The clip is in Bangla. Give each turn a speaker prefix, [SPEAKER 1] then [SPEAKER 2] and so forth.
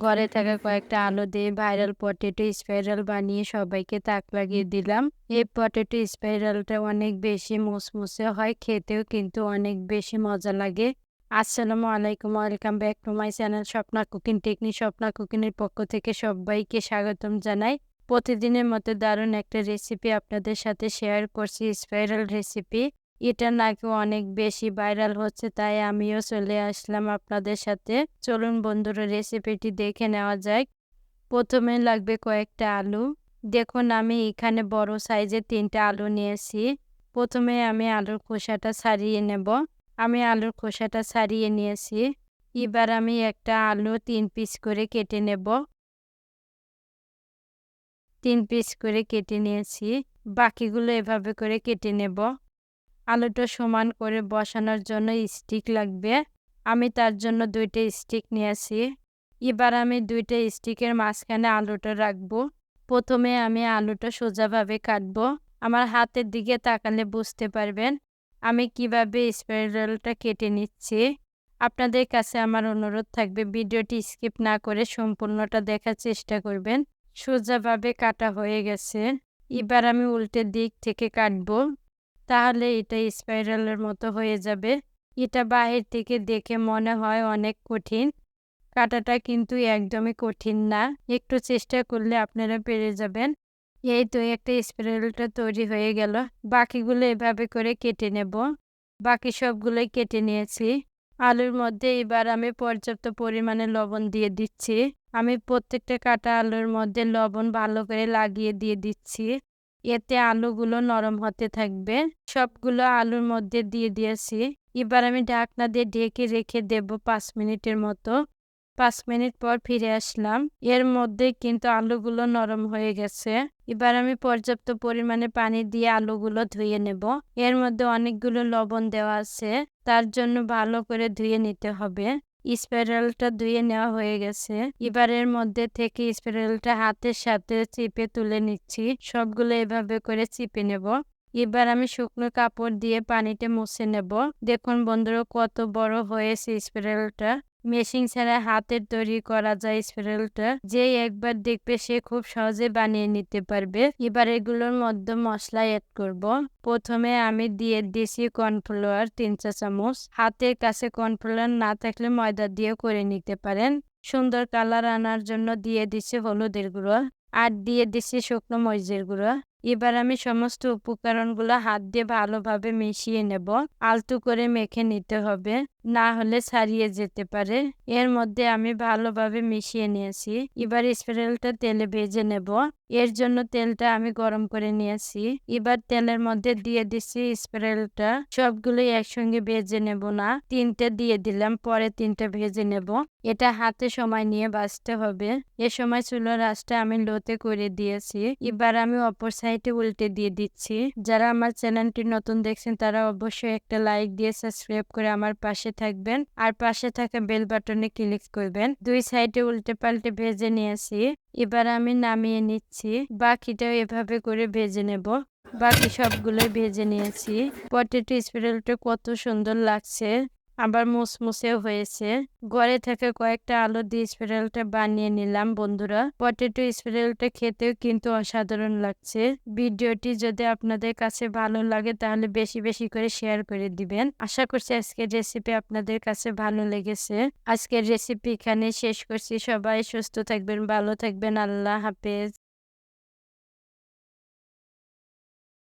[SPEAKER 1] ঘরে থাকা কয়েকটা আলু দিয়ে ভাইরাল পটেটো স্পাইরাল বানিয়ে সবাইকে তাক লাগিয়ে দিলাম। এই পটেটো স্পাইরালটা অনেক বেশি মুসমুসে হয়, খেতেও কিন্তু অনেক বেশি মজা লাগে। আসসালামু আলাইকুম, welcome back to my channel Swapna cooking technique. Swapna কুকিংয়ের পক্ষ থেকে সবাইকে স্বাগতম জানাই। প্রতিদিনের মতো দারুণ একটা রেসিপি আপনাদের সাথে শেয়ার করছি, স্পাইরাল রেসিপি। এটা নাকি অনেক বেশি ভাইরাল হচ্ছে, তাই আমিও চলে আসলাম আপনাদের সাথে। চলুন বন্ধুরা, রেসিপিটি দেখে নেওয়া যাক। প্রথমে লাগবে কয়েকটা আলু। দেখুন, আমি এখানে বড় সাইজের 3টা আলু নিয়েছি। প্রথমে আমি আলুর খোসাটা ছাড়িয়ে নেব। আমি আলুর খোসাটা ছাড়িয়ে নিয়েছি। এবার আমি একটা আলু 3 পিস করে কেটে নেব। 3 পিস করে কেটে নিয়েছি। বাকিগুলো এভাবে করে কেটে নেব। আলুটা সমান করে বসানোর জন্য স্টিক লাগবে। আমি তার জন্য 2টা স্টিক নিয়েছি। এবার আমি 2টা স্টিকের মাঝখানে আলুটা রাখবো। প্রথমে আমি আলুটা সোজাভাবে কাটবো। আমার হাতের দিকে তাকালে বুঝতে পারবেন আমি কিভাবে স্পাইরালটা কেটে নিচ্ছি। আপনাদের কাছে আমার অনুরোধ থাকবে, ভিডিওটি স্কিপ না করে সম্পূর্ণটা দেখার চেষ্টা করবেন। সোজাভাবে কাটা হয়ে গেছে। এবার আমি উল্টো দিক থেকে কাটবো, তাহলে এটা স্পাইরালের মতো হয়ে যাবে। এটা বাহির থেকে দেখে মনে হয় অনেক কঠিন, কাটাটা কিন্তু একদমই কঠিন না। একটু চেষ্টা করলে আপনারা পেরে যাবেন। এই তো একটা স্পাইরালটা তৈরি হয়ে গেল। বাকিগুলো এভাবে করে কেটে নেব। বাকি সবগুলোই কেটে নিয়েছি। আলুর মধ্যে এবার আমি পর্যাপ্ত পরিমাণে লবণ দিয়ে দিচ্ছি। আমি প্রত্যেকটা কাটা আলুর মধ্যে লবণ ভালো করে লাগিয়ে দিয়ে দিচ্ছি। এতে আলুগুলো নরম হতে থাকবে। সবগুলো আলুর মধ্যে দিয়ে দিয়েছি। এবার আমি ঢাকনা দিয়ে ঢেকে রেখে দেব 5 মিনিটের মতো। 5 মিনিট পর ফিরে আসলাম। এর মধ্যে কিন্তু আলুগুলো নরম হয়ে গেছে। এবার আমি পর্যাপ্ত পরিমাণে পানি দিয়ে আলুগুলো ধুয়ে নেব। এর মধ্যে অনেকগুলো লবণ দেওয়া আছে, তার জন্য ভালো করে ধুয়ে নিতে হবে। স্পাইরালটা ধুয়ে নেওয়া হয়ে গেছে। এবার এর মধ্যে থেকে স্পাইরালটা হাতের সাথে চিপে তুলে নিচ্ছি। সবগুলো এভাবে করে চিপে নেব। এবার আমি শুকনো কাপড় দিয়ে পানিতে মুছে নেব। দেখুন বন্ধুরা, কত বড় হয়েছে স্পাইরালটা। মেশিন ছাড়া হাতের তৈরি করা যায় স্পাইরালটা। যে একবার দেখবে সে খুব সহজে বানিয়ে নিতে পারবে। এবার এগুলোর মধ্যে মশলা অ্যাড করব। প্রথমে আমি দিয়ে দিয়েছি কর্নফ্লাওয়ার 3 চা চামচ। হাতের কাছে কর্নফ্লাওয়ার না থাকলে ময়দা দিয়ে করে নিতে পারেন। সুন্দর কালার আনার জন্য দিয়ে দিচ্ছি হলুদের গুঁড়ো, আর দিয়ে দিচ্ছি শুকনো মরিচের গুঁড়ো। এবার আমি সমস্ত উপকরণগুলো হাত দিয়ে ভালোভাবে মিশিয়ে নেব। আলতো করে মেখে নিতে হবে, না হলে ছাড়িয়ে যেতে পারে। এর মধ্যে আমি ভালোভাবে মিশিয়ে নিয়েছি। এবার স্পাইরালটা তেলে ভেজে নেব। এর জন্য তেলটা আমি গরম করে নিয়েছি। এবার তেলের মধ্যে দিয়ে দিচ্ছি স্পাইরালটা। সবগুলোই একসঙ্গে ভেজে নেব না, 3টে দিয়ে দিলাম, পরে 3টে ভেজে নেব। এটা হাতে সময় নিয়ে ভাজতে হবে। এ সময় চুলার আঁচটা আমি লোতে করে দিয়েছি। এবার আমি অপর সাইডে উল্টে দিয়ে দিচ্ছি। যারা আমার চ্যানেলটি নতুন দেখছেন তারা অবশ্যই একটা লাইক দিয়ে সাবস্ক্রাইব করে আমার পাশে থাকবেন, আর পাশে থাকা বেল বাটনে ক্লিক করবেন। 2 সাইডে উল্টে পাল্টে ভেজে নিয়েছি। এবার আমি নামিয়ে নিচ্ছি। বাকিটাও এভাবে করে ভেজে নেব। বাকি সবগুলোই ভেজে নিয়েছি। পটেটো স্পাইরালটা কত সুন্দর লাগছে, আবার মুসমুসেও হয়েছে। ঘরে থাকা কয়েকটা আলু দিয়ে স্পাইরালটা বানিয়ে নিলাম বন্ধুরা। পটেটো স্পাইরালটা খেতেও কিন্তু অসাধারণ লাগছে। ভিডিওটি যদি আপনাদের কাছে ভালো লাগে তাহলে বেশি বেশি করে শেয়ার করে দিবেন। আশা করছি আজকের রেসিপি আপনাদের কাছে ভালো লেগেছে। আজকের রেসিপি এখানে শেষ করছি। সবাই সুস্থ থাকবেন, ভালো থাকবেন। আল্লাহ হাফেজ।